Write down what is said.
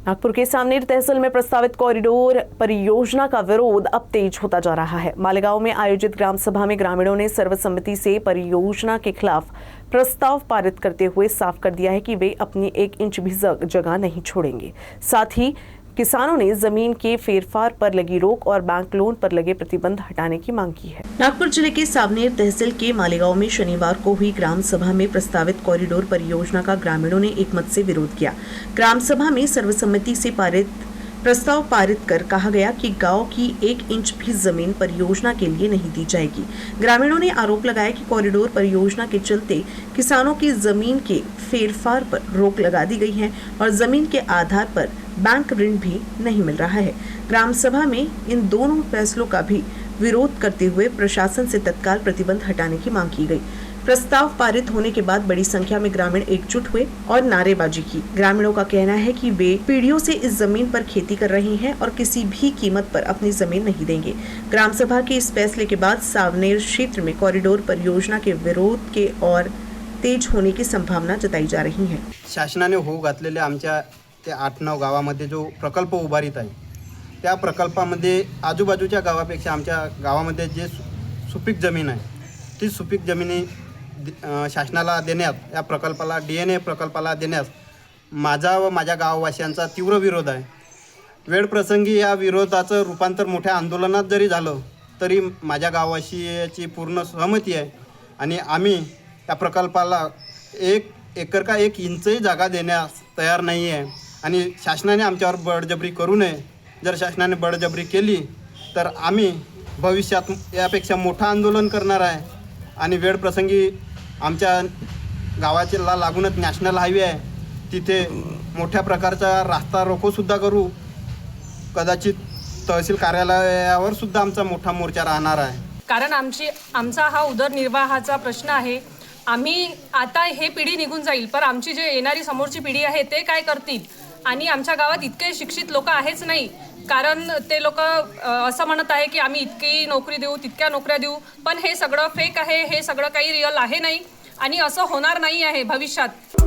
नागपुर के सामनेर तहसील में प्रस्तावित कॉरिडोर परियोजना का विरोध अब तेज होता जा रहा है। मालेगांव में आयोजित ग्राम सभा में ग्रामीणों ने सर्वसम्मति से परियोजना के खिलाफ प्रस्ताव पारित करते हुए साफ कर दिया है कि वे अपनी 1 इंच भी जगह नहीं छोड़ेंगे। साथ ही किसानों ने जमीन के फेरफार पर लगी रोक और बैंक लोन पर लगे प्रतिबंध हटाने की मांग की है। नागपुर जिले के सावनेर तहसील के मालेगांव में शनिवार को हुई ग्राम सभा में प्रस्तावित कॉरिडोर परियोजना का ग्रामीणों ने एकमत से विरोध किया। ग्राम सभा में सर्वसम्मति से प्रस्ताव पारित कर कहा गया कि गांव की 1 इंच भी जमीन परियोजना के लिए नहीं दी जाएगी। ग्रामीणों ने आरोप लगाया कि कॉरिडोर परियोजना के चलते किसानों की जमीन के फेरफार पर रोक लगा दी गई है और जमीन के आधार पर बैंक ऋण भी नहीं मिल रहा है। ग्राम सभा में इन दोनों फैसलों का भी विरोध करते हुए प्रशासन से तत्काल प्रतिबंध हटाने की मांग की गई। प्रस्ताव पारित होने के बाद बड़ी संख्या में ग्रामीण एकजुट हुए और नारेबाजी की। ग्रामीणों का कहना है कि वे पीढ़ियों से इस जमीन पर खेती कर रहे हैं और किसी भी कीमत पर अपनी जमीन नहीं देंगे। ग्राम सभा के इस फैसले के बाद सावनेर क्षेत्र में कॉरिडोर परियोजना के विरोध के और तेज होने की संभावना जताई जा रही है। शासनाने होऊ घातलेल्या आमच्या त्या 8-9 गावामध्ये जो प्रकल्प उभारित आहे त्या प्रकल्पामध्ये आजूबाजूच्या गावापेक्षा आमच्या गावामध्ये जे सुपीक जमीन आहे ती सुपीक जमिनी शासनाला देण्यात या प्रकल्पाला DNA प्रकल्पाला देण्यास माझा व माझ्या गाववासियांचा तीव्र विरोध आहे। वेळ प्रसंगी या विरोधाचं रूपांतर मोठ्या आंदोलनात जरी झालं तरी माझ्या गाववासियाची पूर्ण सहमती आहे आणि आम्ही या प्रकल्पाला 1 एकर का 1 इंचही जागा देण्यास तयार नाही आहे आणि शासनाने आमच्यावर बळजबरी करू नये। जर शासनाने बळजबरी केली तर आम्ही भविष्यात यापेक्षा मोठं आंदोलन करणार आहे आणि वेळ प्रसंगी आमच्या गावाला लागूनच नॅशनल हायवे आहे, तिथे मोठ्या प्रकारचा रास्ता रोको सुद्धा करू। कदाचित तहसील कार्यालयावर सुद्धा आमचा मोठा मोर्चा राहणार आहे। कारण आमचा हा उदरनिर्वाहाचा प्रश्न आहे। आम्ही आता हे पिढी निघून जाईल, पण आमची जे येणारी समोरची पिढी आहे ते काय करतील? आणि आमच्या गावात इतके शिक्षित लोक आहेच नाही, कारण ते लोक असं म्हणत आहे की आम्ही इतकी नोकरी देऊ, तितक्या नोकऱ्या देऊ, पण हे सगळं फेक आहे, हे सगळं काही रिअल आहे नाही आणि असं होणार नाही आहे भविष्यात।